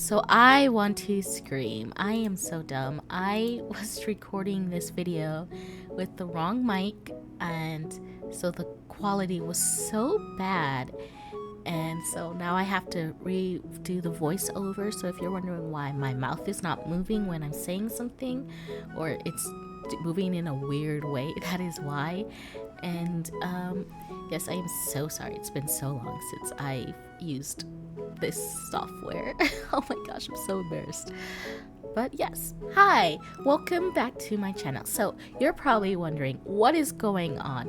So I want to scream. I am so dumb. I was recording this video with the wrong mic, and so the quality was so bad. And so now I have to redo the voiceover. So if you're wondering why my mouth is not moving when I'm saying something, or it's moving in a weird way, that is why. And yes, I am so sorry. It's been so long since I've used this software. Oh my gosh, I'm so embarrassed. But yes, hi, welcome back to my channel. So you're probably wondering what is going on.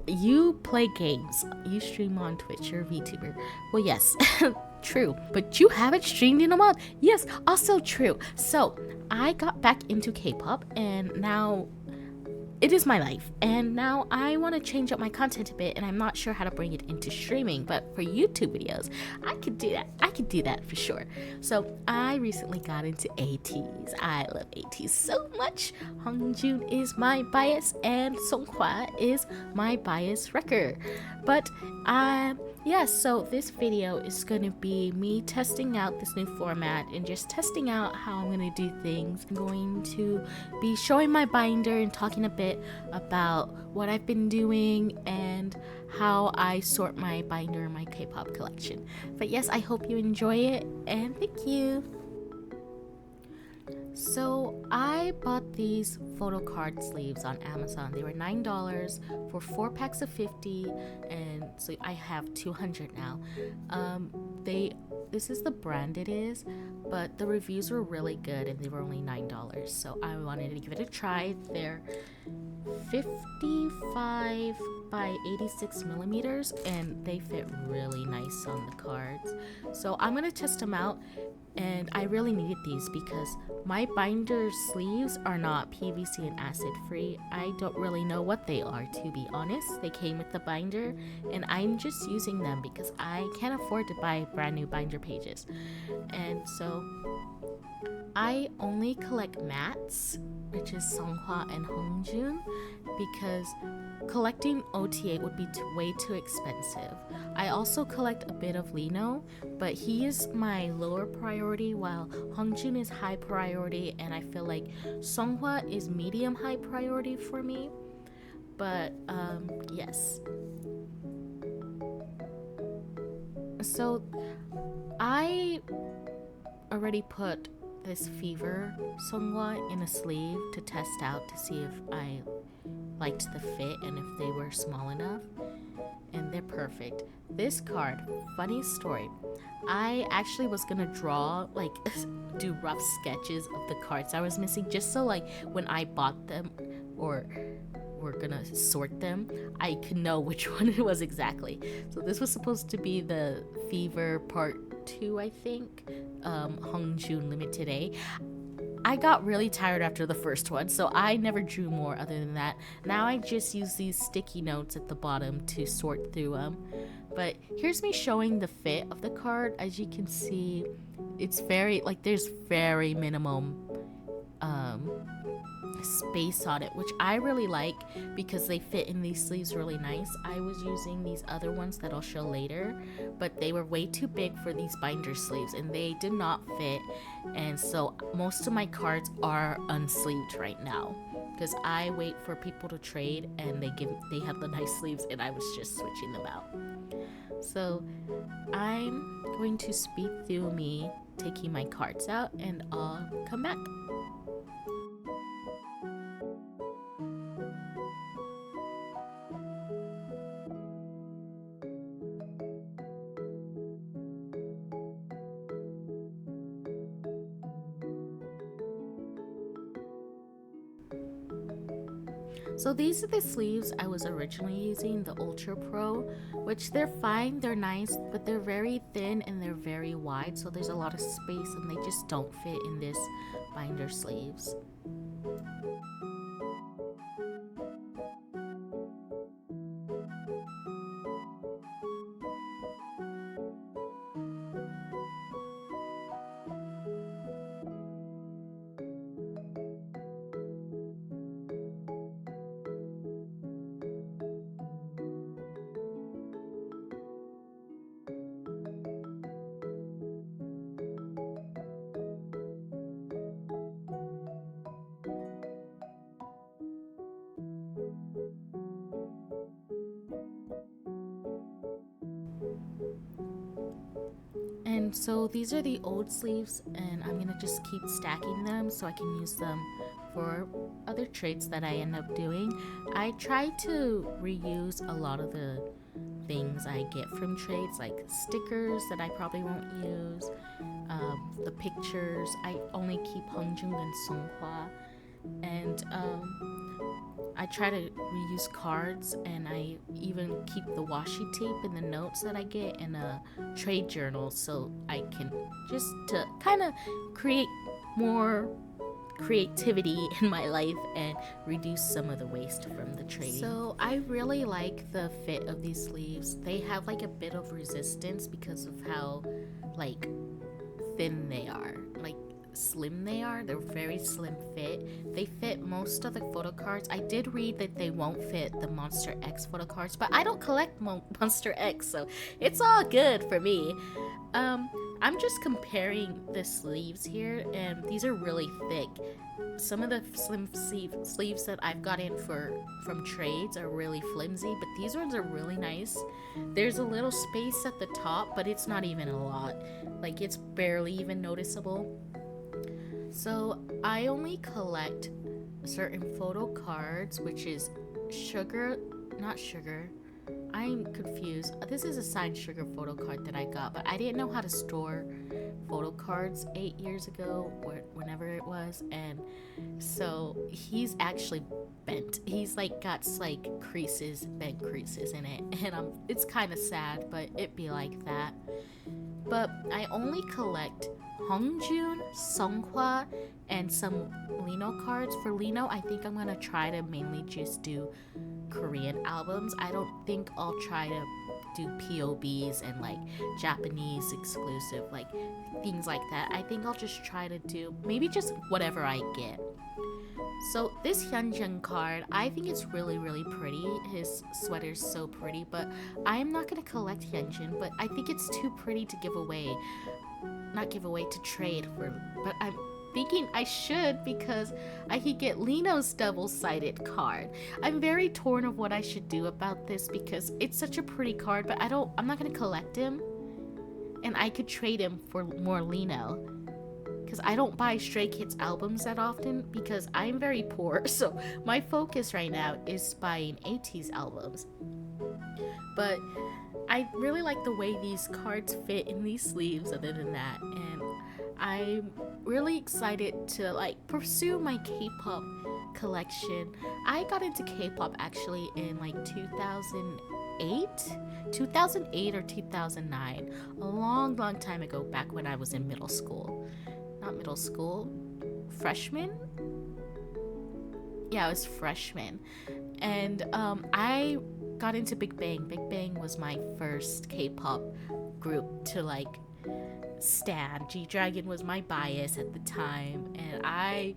You play games, you stream on Twitch, you're a VTuber. Well, yes, true, but you haven't streamed in a month. Yes, also true. So I got back into K-pop, and now it is my life, and now I want to change up my content a bit, and I'm not sure how to bring it into streaming, but for YouTube videos I could do that for sure. So I recently got into ATEEZ. I love ATEEZ so much. Hongjoon is my bias and Songhwa is my bias wrecker. But yes, so this video is going to be me testing out this new format and just testing out how I'm going to do things. I'm going to be showing my binder and talking a bit about what I've been doing and how I sort my binder in my K-pop collection. But yes, I hope you enjoy it, and thank you. So I bought these photo card sleeves on Amazon. They were $9 for 4 packs of 50, and so I have 200 now. This is the brand it is, but the reviews were really good and they were only $9, so I wanted to give it a try. They're 55 by 86 millimeters and they fit really nice on the cards. So I'm gonna test them out, and I really needed these because my binder sleeves are not PVC and acid free. I don't really know what they are, to be honest. They came with the binder and I'm just using them because I can't afford to buy brand new binder pages. And so I only collect MATZ, which is Songhwa and Hongjoon, because collecting OTA would be way too expensive. I also collect a bit of Lino, but he is my lower priority while Hongjoon is high priority, and I feel like Songhwa is medium high priority for me. But yes. So I already put this Fever Songhwa in a sleeve to test out to see if I liked the fit and if they were small enough, and they're perfect. This card, funny story, I actually was gonna draw, like do rough sketches of the cards I was missing, just so like when I bought them or we're gonna sort them, I could know which one it was exactly. So this was supposed to be the Fever Part 2, I think, Hongjoon Limited A. I got really tired after the first one, so I never drew more other than that. Now I just use these sticky notes at the bottom to sort through them. But here's me showing the fit of the card. As you can see, it's very, like, there's very minimum space on it, which I really like because they fit in these sleeves really nice. I was using these other ones that I'll show later, but they were way too big for these binder sleeves and they did not fit, and so most of my cards are unsleeved right now because I wait for people to trade and they have the nice sleeves and I was just switching them out. So I'm going to speed through me taking my cards out and I'll come back. So these are the sleeves I was originally using, the Ultra Pro, which they're fine, they're nice, but they're very thin and they're very wide, so there's a lot of space and they just don't fit in this binder sleeves. And so these are the old sleeves, and I'm gonna just keep stacking them so I can use them for other trades that I end up doing. I try to reuse a lot of the things I get from trades, like stickers that I probably won't use, the pictures. I only keep Hongjung and Songhwa, and I try to reuse cards, and I even keep the washi tape and the notes that I get in a trade journal, so I can just to kind of create more creativity in my life and reduce some of the waste from the trade. So I really like the fit of these sleeves. They have like a bit of resistance because of how like thin they are, like slim they are. They're very slim fit. They fit most of the photo cards. I did read that they won't fit the Monster X photo cards, but I don't collect Monster X, so it's all good for me. I'm just comparing the sleeves here, and these are really thick. Some of the slim sleeves that I've gotten from trades are really flimsy, but these ones are really nice. There's a little space at the top, but it's not even a lot. Like, it's barely even noticeable. So I only collect certain photo cards, which is not sugar. I'm confused. This is a signed sugar photo card that I got, but I didn't know how to store photo cards 8 years ago, or whenever it was, and so he's actually bent. He's like got like bent creases in it, and it's kind of sad, but it be like that. But I only collect Hongjun, Songhwa, and some Lino cards. For Lino, I think I'm gonna try to mainly just do Korean albums. I don't think I'll try to do POBs and like Japanese exclusive, like things like that. I think I'll just try to do maybe just whatever I get. So this Hyunjin card, I think it's really, really pretty. His sweater's so pretty, but I'm not gonna collect Hyunjin, but I think it's too pretty to give away. Not give away, to trade for, but I'm thinking I should because I could get Lino's double-sided card. I'm very torn of what I should do about this because it's such a pretty card, but I'm not gonna collect him, and I could trade him for more Lino because I don't buy Stray Kids albums that often because I'm very poor, so my focus right now is buying ATEEZ albums. But I really like the way these cards fit in these sleeves other than that, and I'm really excited to like pursue my K-pop collection. I got into K-pop actually in like 2008 or 2009, a long time ago, back when I was in freshman. Yeah, I was freshman, and I got into Big Bang. Big Bang was my first K-pop group to like stan. G-Dragon was my bias at the time, and I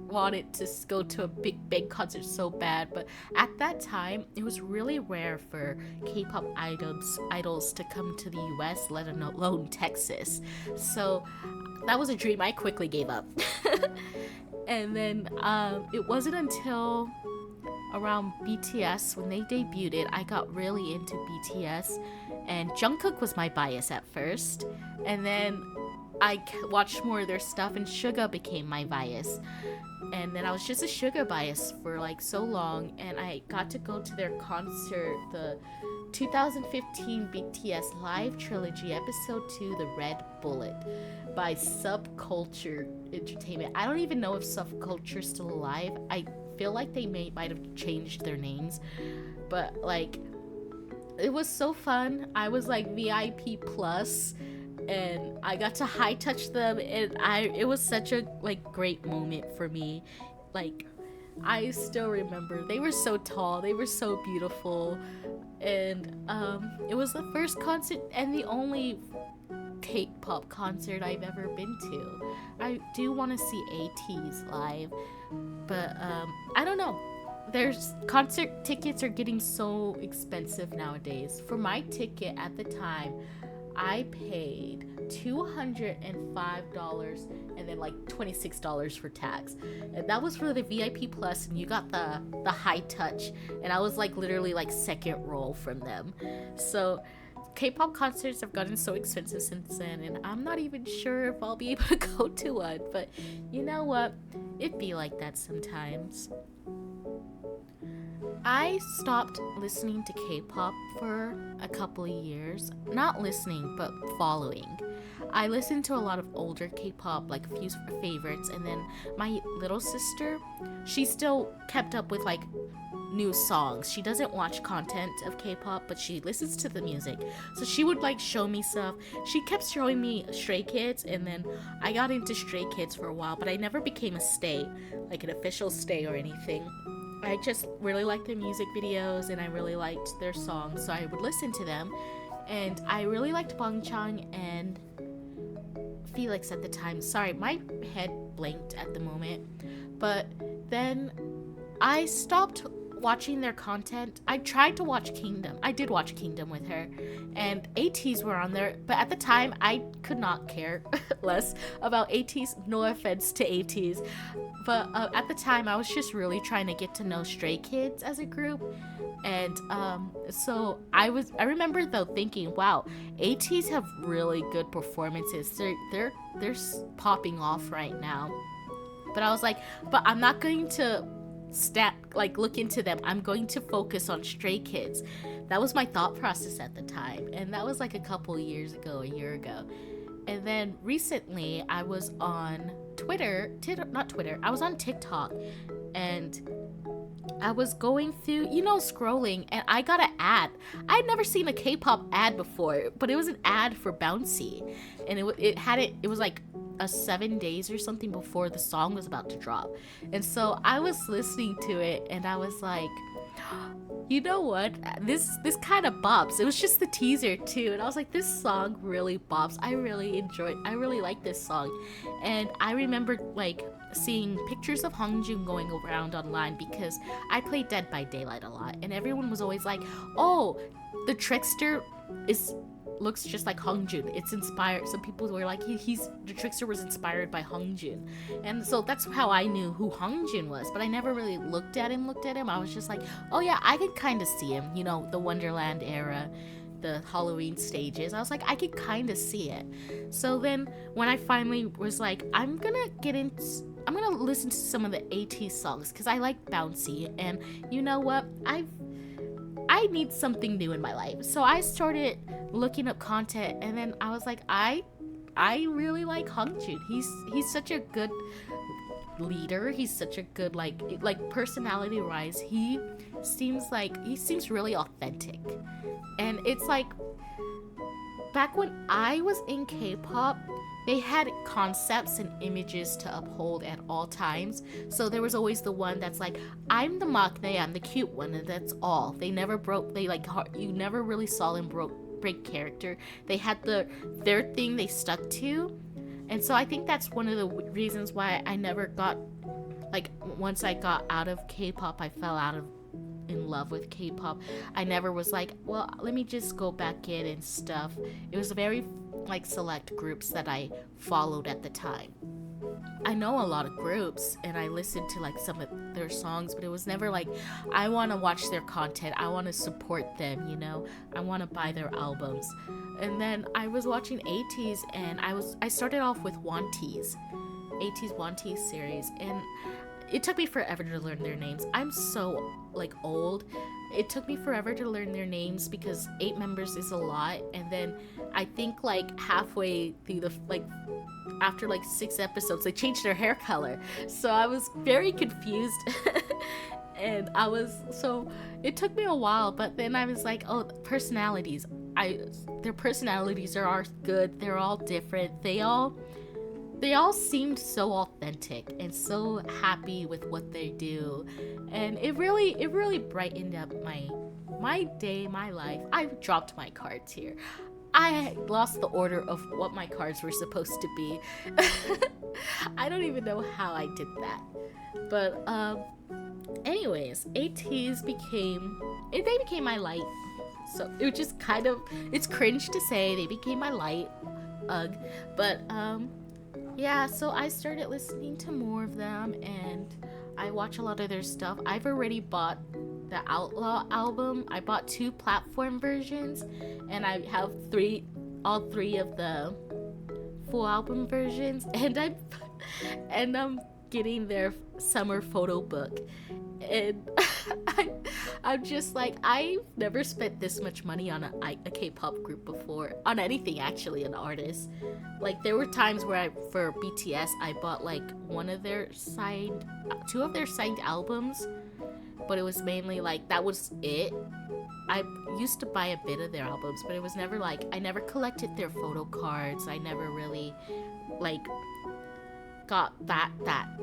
wanted to go to a Big Bang concert so bad, but at that time it was really rare for K-pop idols to come to the US, let alone Texas. So that was a dream I quickly gave up. And then it wasn't until around BTS, when they debuted, I got really into BTS, and Jungkook was my bias at first, and then I watched more of their stuff, and Suga became my bias, and then I was just a Suga bias for like so long, and I got to go to their concert, the 2015 BTS Live Trilogy Episode 2, The Red Bullet, by Subculture Entertainment. I don't even know if Subculture's still alive. I feel like they might have changed their names, but like it was so fun. I was like VIP plus, and I got to high touch them, and it was such a like great moment for me. Like, I still remember they were so tall, they were so beautiful, and it was the first concert and the only K-pop concert I've ever been to. I do want to see ATEEZ live, but I don't know. There's concert tickets are getting so expensive nowadays. For my ticket at the time, I paid $205 and then like $26 for tax, and that was for the VIP plus, and you got the high touch, and I was like literally like second row from them. So K-pop concerts have gotten so expensive since then, and I'm not even sure if I'll be able to go to one, but you know what? It be like that sometimes. I stopped listening to K-pop for a couple of years. Not listening, but following. I listened to a lot of older K-pop, like a few favorites, and then my little sister, she still kept up with like new songs. She doesn't watch content of K-pop, but she listens to the music. So she would like show me stuff. She kept showing me Stray Kids, and then I got into Stray Kids for a while, but I never became a stay, like an official stay or anything. I just really liked their music videos, and I really liked their songs, so I would listen to them. And I really liked Bangchang and Felix at the time. Sorry, my head blanked at the moment. But then I stopped watching their content. I tried to watch Kingdom. I did watch Kingdom with her, and ATEEZ were on there, but at the time I could not care less about ATEEZ. No offense to ATEEZ, but at the time I was just really trying to get to know Stray Kids as a group. And so I remember though thinking, wow, ATEEZ have really good performances. They're popping off right now. But I was like, but I'm not going to look into them. I'm going to focus on Stray Kids. That was my thought process at the time, and that was like a couple years ago, a year ago. And then recently I was on I was on TikTok, and I was going through, scrolling, and I got an ad. I had never seen a K-pop ad before, but it was an ad for Bouncy, and it was like 7 days or something before the song was about to drop. And so I was listening to it, and I was like, you know what, this kind of bops. It was just the teaser too, and I was like, this song really bops. I really like this song. And I remember like seeing pictures of Hongjoong going around online, because I played Dead by Daylight a lot, and everyone was always like, oh, the trickster looks just like Hongjoong. It's inspired. Some people were like, the trickster was inspired by Hongjoong, and so that's how I knew who Hongjoong was. But I never really looked at him. I was just like, oh yeah, I could kind of see him. The Wonderland era, the Halloween stages. I was like, I could kind of see it. So then when I finally was like, I'm gonna listen to some of the ATEEZ songs, because I like Bouncy, and you know what, I need something new in my life. So I started looking up content, and then I was like, I really like Hongjoong. He's such a good leader. He's such a good like personality wise. He seems really authentic. And it's like, back when I was in K-pop, they had concepts and images to uphold at all times. So there was always the one that's like, I'm the maknae, I'm the cute one, and that's all. They never broke. You never really saw them break character. They had their thing they stuck to, and so I think that's one of the reasons why I never got, like, once I got out of K-pop, I fell in love with K-pop. I never was like, well, let me just go back in and stuff. It was very like select groups that I followed at the time. I know a lot of groups, and I listened to like some of their songs, but it was never like, I want to watch their content, I want to support them, I want to buy their albums. And then I was watching ATEEZ, and I started off with ATEEZ series, and it took me forever to learn their names. I'm so like old. It took me forever to learn their names because 8 members is a lot, and then I think like halfway through after like 6 episodes, they changed their hair color. So I was very confused. And so it took me a while, but then I was like, oh, personalities. Their personalities are good. They're all different. They all seemed so authentic and so happy with what they do, and it really brightened up my day, my life. I dropped my cards here. I lost the order of what my cards were supposed to be. I don't even know how I did that. But anyways, ATEEZ became my light. So it was just kind of, it's cringe to say they became my light. But yeah, so I started listening to more of them, and I watch a lot of their stuff. I've already bought the Outlaw album. I bought 2 platform versions, and I have all three of the full album versions, and I'm getting their summer photo book, and I'm just like, I've never spent this much money on a K-pop group before, on anything actually, an artist. Like, there were times where for BTS, I bought like 2 of their signed albums, but it was mainly like, that was it. I used to buy a bit of their albums, but it was never like, I never collected their photo cards. I never really like got that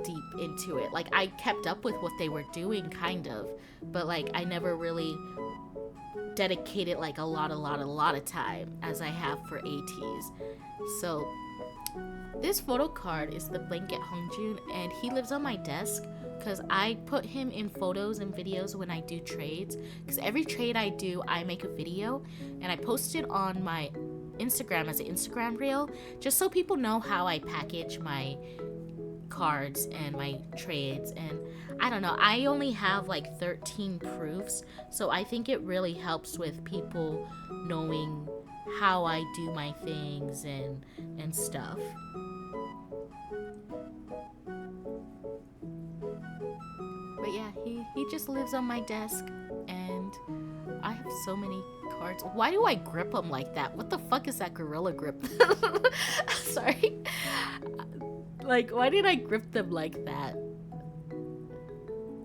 deep into it. Like, I kept up with what they were doing kind of, but like I never really dedicated like a lot of time as I have for ATEEZ. So this photo card is the Blanket Hongjun, and he lives on my desk because I put him in photos and videos when I do trades, because every trade I do, I make a video and I post it on my Instagram as an Instagram reel, just so people know how I package my cards and my trades. And I don't know, I only have like 13 proofs, so I think it really helps with people knowing how I do my things and stuff. But yeah, he just lives on my desk, and I have so many cards. Why do I grip them like that? What the fuck is that gorilla grip? Sorry. Like, why did I grip them like that?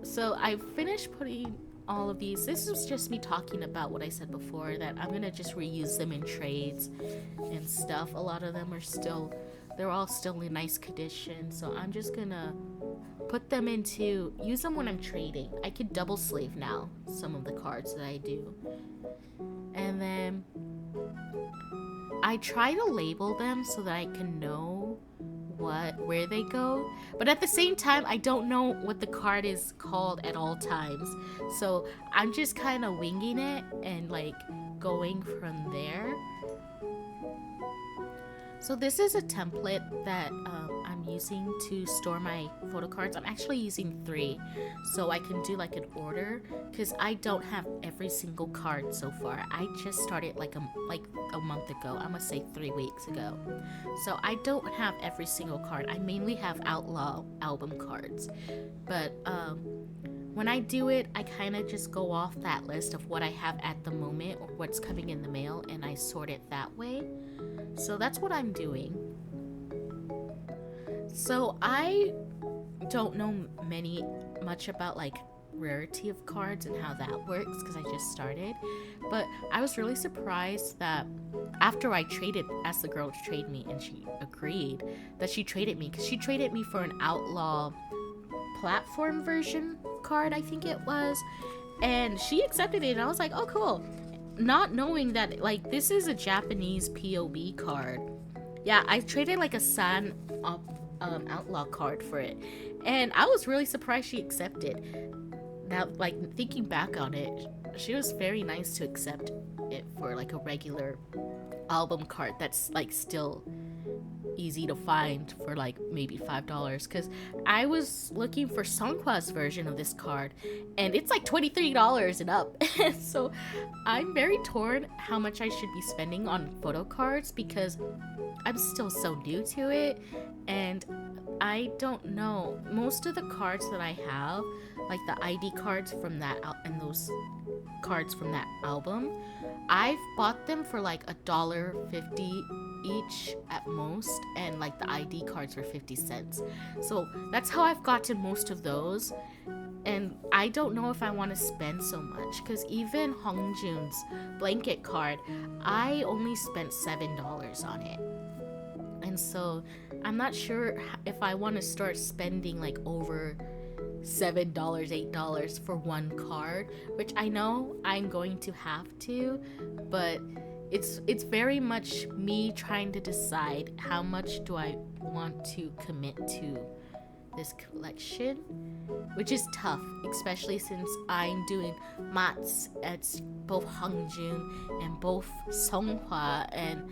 So I finished putting all of these. This was just me talking about what I said before, that I'm gonna just reuse them in trades and stuff. A lot of them are still, they're all still in nice condition, so I'm just gonna put them use them when I'm trading. I could double sleeve now some of the cards that I do. And then I try to label them so that I can know where they go, but at the same time I don't know what the card is called at all times, so I'm just kind of winging it and like going from there. So this is a template that I'm using to store my photo cards. I'm actually using 3, so I can do like an order, because I don't have every single card so far. I just started like a month ago. I'm gonna say 3 weeks ago. So I don't have every single card. I mainly have Outlaw album cards. But when I do it, I kind of just go off that list of what I have at the moment or what's coming in the mail, and I sort it that way. So that's what I'm doing. So I don't know much about like rarity of cards and how that works, because I just started. But I was really surprised that after I asked the girl to trade me, and she agreed, that she traded me, because she traded me for an Outlaw platform version card, I think it was, and she accepted it, and I was like, oh cool, not knowing that like this is a Japanese POB card. Yeah, I traded like a San Outlaw card for it, and I was really surprised she accepted. Now, like, thinking back on it, she was very nice to accept it for like a regular album card that's like still easy to find for like maybe $5, because I was looking for Songhwa's version of this card and it's like $23 and up. So I'm very torn how much I should be spending on photo cards, because I'm still so new to it, and I don't know. Most of the cards that I have, like the ID cards from that and those cards from that album, I've bought them for like $1.50 each at most, and like the ID cards for 50 cents. So that's how I've gotten most of those, and I don't know if I want to spend so much, because even Hongjun's blanket card, I only spent $7 on it. And so I'm not sure if I want to start spending like over $7, $8 for one card, which I know I'm going to have to, but it's very much me trying to decide how much do I want to commit to this collection, which is tough, especially since I'm doing MATZ at both Hongjun and both Songhwa, and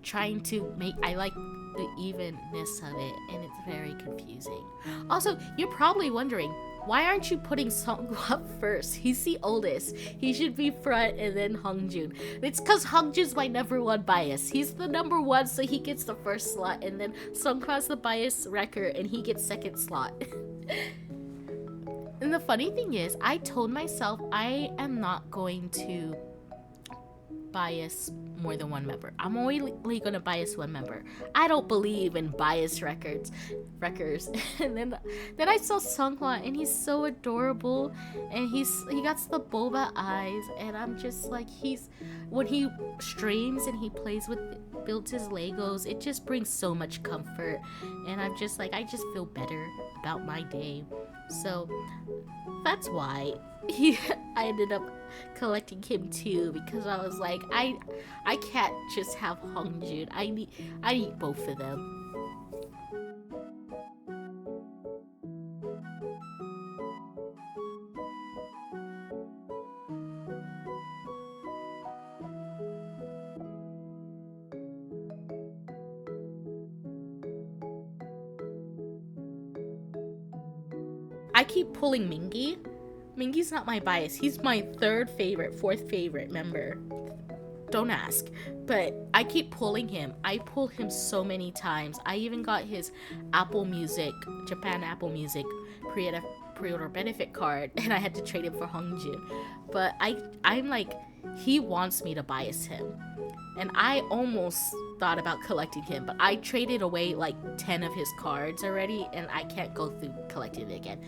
trying to I like the evenness of it, and it's very confusing. Also, you're probably wondering, Why aren't you putting Songhwa first? He's the oldest. He should be front and then Hongjun. It's because Hongjun's my number one bias. He's the number one, so he gets the first slot, and then Songhwa's the bias wrecker, and he gets second slot. And the funny thing is, I told myself I am not going to bias more than one member. I'm only gonna bias one member. I don't believe in bias wreckers. And then I saw Songhwa, and he's so adorable, and he got the boba eyes, and I'm just like, when he streams and he builds his Legos, it just brings so much comfort, and I'm just like, I just feel better about my day. So that's why I ended up collecting him too, because I was like, I can't just have Hongjun. I need both of them. I keep pulling Mingi. Mingi's not my bias. He's my fourth favorite member. Don't ask. But I keep pulling him. I pull him so many times. I even got his Japan Apple Music pre-order benefit card, and I had to trade him for Hongjun. But I'm like, he wants me to bias him. And I almost thought about collecting him, but I traded away like 10 of his cards already, and I can't go through collecting it again.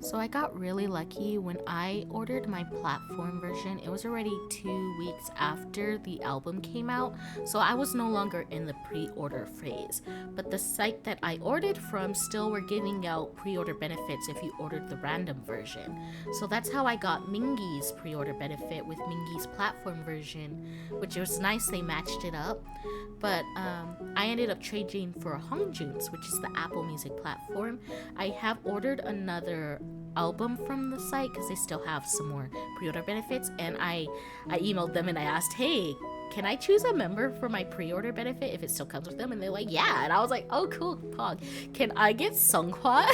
So I got really lucky when I ordered my platform version. It was already 2 weeks after the album came out, so I was no longer in the pre-order phase. But the site that I ordered from still were giving out pre-order benefits if you ordered the random version. So that's how I got Mingi's pre-order benefit with Mingi's platform version, which was nice, they matched it up. But I ended up trading for Hongjun's, which is the Apple Music platform. I have ordered another album from the site because they still have some more pre-order benefits, and I emailed them and I asked, hey, can I choose a member for my pre-order benefit if it still comes with them? And they're like, yeah. And I was like, oh cool, Pog, can I get Songhwa?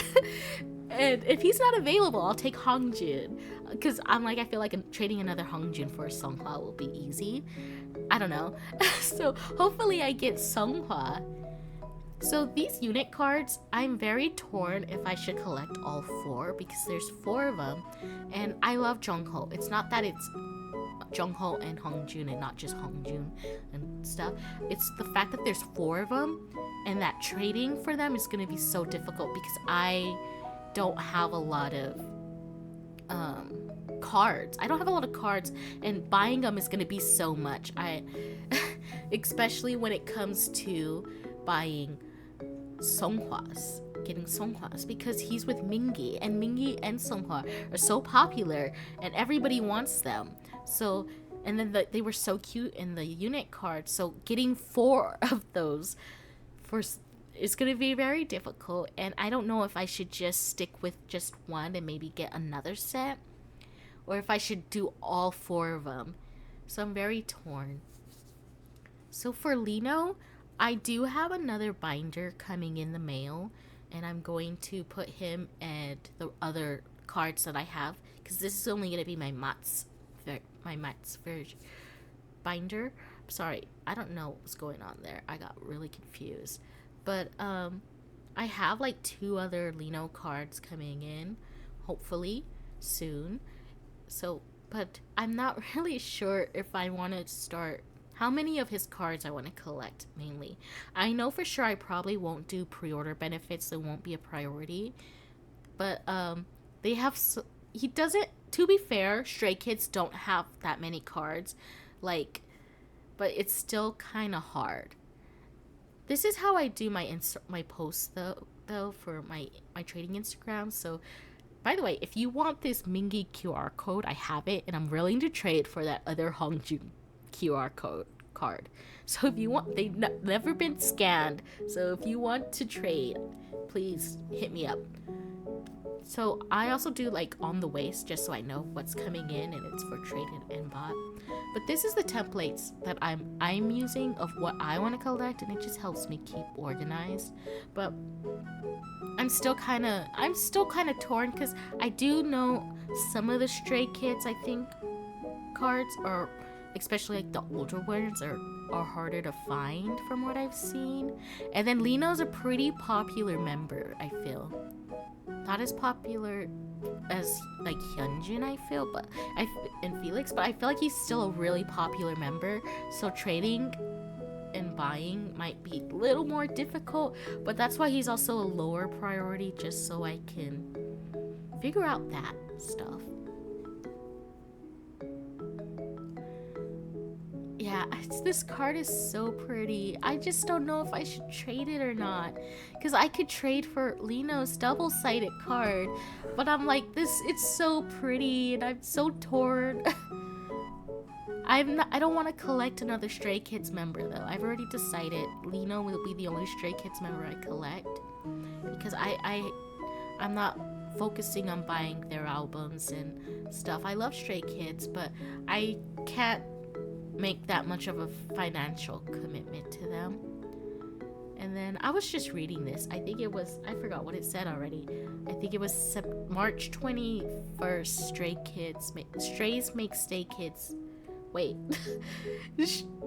And if he's not available, I'll take Hongjun, because I'm like, I feel like trading another Hongjun for a Songhwa will be easy. I don't know. So hopefully I get Songhwa. So these unit cards, I'm very torn if I should collect all 4, because there's 4 of them, and I love Jungho. It's not that it's Jungho and Hongjun and not just Hongjun and stuff. It's the fact that there's 4 of them, and that trading for them is going to be so difficult because I don't have a lot of cards. I don't have a lot of cards, and buying them is going to be so much. Especially when it comes to buying getting Songhwas, because he's with Mingi, and Mingi and Songhwa are so popular and everybody wants them. So, and then they were so cute in the unit card, so getting 4 of those is going to be very difficult, and I don't know if I should just stick with just one and maybe get another set, or if I should do all 4 of them. So I'm very torn. So for Lino, I do have another binder coming in the mail, and I'm going to put him and the other cards that I have, because this is only going to be my MATZ version binder. Sorry, I don't know what's going on there. I got really confused. But I have like 2 other Lino cards coming in, hopefully soon. So, but I'm not really sure if I want to start how many of his cards I want to collect mainly. I know for sure I probably won't do pre-order benefits. They won't be a priority. But they have he doesn't, to be fair, Stray Kids don't have that many cards, like, but it's still kind of hard. This is how I do my posts though for my trading Instagram. So By the way, if you want this Mingy QR code, I have it, and I'm willing to trade for that other Hongjun QR card. So if you want, they've never been scanned. So if you want to trade, please hit me up. So I also do like on the waist, just so I know what's coming in, and it's for trade and bought. But this is the templates that I'm using of what I want to collect, and it just helps me keep organized. But I'm still kind of torn, because I do know some of the Stray Kids, I think, cards, or especially like the older ones, are harder to find from what I've seen. And then Lino's a pretty popular member, I feel. Not as popular as like Hyunjin, I feel, and Felix, but I feel like he's still a really popular member. So trading and buying might be a little more difficult, but that's why he's also a lower priority, just so I can figure out that stuff. Yeah, this card is so pretty. I just don't know if I should trade it or not, because I could trade for Lino's double-sided card, but I'm like, it's so pretty, and I'm so torn. I don't want to collect another Stray Kids member, though. I've already decided Lino will be the only Stray Kids member I collect, because I'm not focusing on buying their albums and stuff. I love Stray Kids, but I can't make that much of a financial commitment to them. And then I was just reading this. I think it was, I forgot what it said already. I think it was March 21st. Strays make Stray Kids. Wait.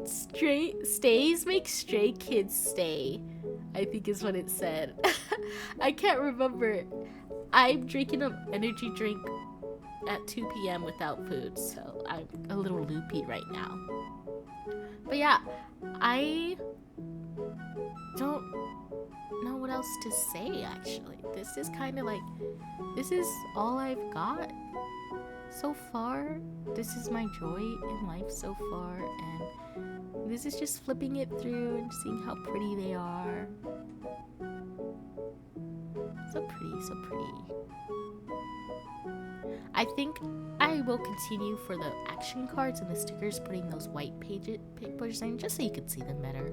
Stays make Stray Kids stay, I think is what it said. I can't remember. I'm drinking an energy drink at 2 p.m. without food, so I'm a little loopy right now. But yeah, I don't know what else to say, actually. This is kind of like, this is all I've got so far. This is my joy in life so far, and this is just flipping it through and seeing how pretty they are. So pretty, so pretty. I think I will continue for the action cards and the stickers, putting those white papers in, just so you can see them better.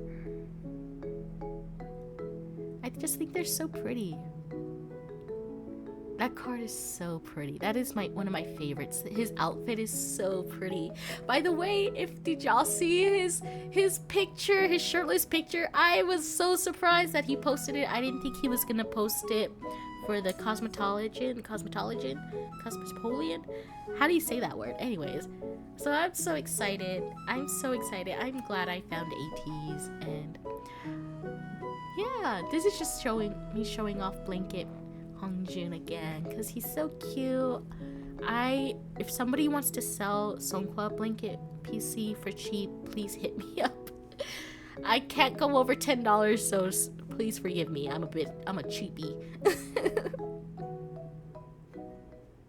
I just think they're so pretty. That card is so pretty. That is one of my favorites. His outfit is so pretty. By the way, did y'all see his picture, his shirtless picture? I was so surprised that he posted it. I didn't think he was gonna post it for the Cosmopolitan. How do you say that word? Anyways, so I'm so excited. I'm glad I found ATEEZ, and yeah, this is just showing off Blanket Hongjun again, because he's so cute. If somebody wants to sell Songkwa Blanket PC for cheap, please hit me up. I can't go over $10, so please forgive me. I'm a cheapie.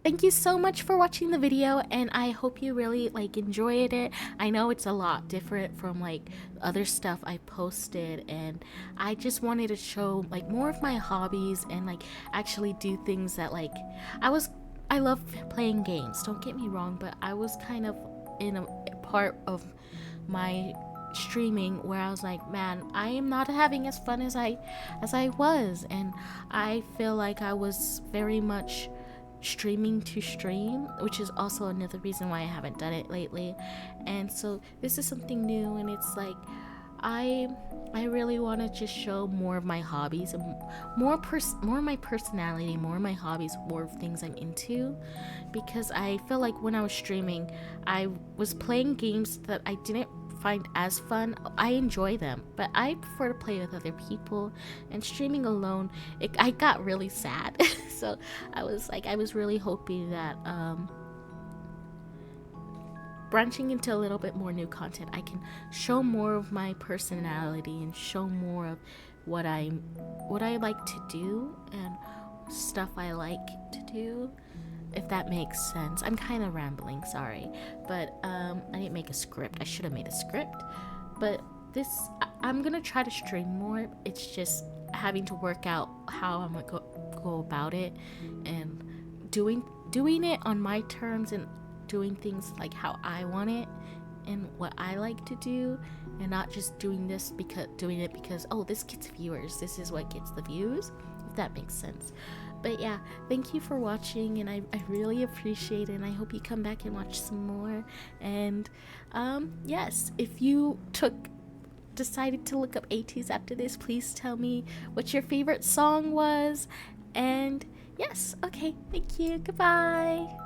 Thank you so much for watching the video, and I hope you really enjoyed it. I know it's a lot different from other stuff I posted, and I just wanted to show more of my hobbies and actually do things that I love playing games, don't get me wrong, but I was kind of in a part of my streaming where I was like, man, I am not having as fun as I was, and I feel like I was very much streaming to stream, which is also another reason why I haven't done it lately. And so this is something new, and it's I really want to just show more of my hobbies and more of my personality, more of my hobbies, more of things I'm into, because I feel like when I was streaming, I was playing games that I didn't find as fun. I enjoy them, but I prefer to play with other people, and streaming alone, I got really sad. So I was really hoping that branching into a little bit more new content, I can show more of my personality and show more of what I like to do and stuff I like to do, if that makes sense. I'm kind of rambling, sorry, but I didn't make a script. I should have made a script, but I'm gonna try to stream more. It's just having to work out how I'm gonna go about it and doing it on my terms and doing things like how I want it and what I like to do, and not just doing it because oh, this gets viewers, this is what gets the views, if that makes sense. But yeah, thank you for watching, and I really appreciate it, and I hope you come back and watch some more. And yes, if you decided to look up ATEEZ after this, please tell me what your favorite song was. And yes, okay, thank you, goodbye.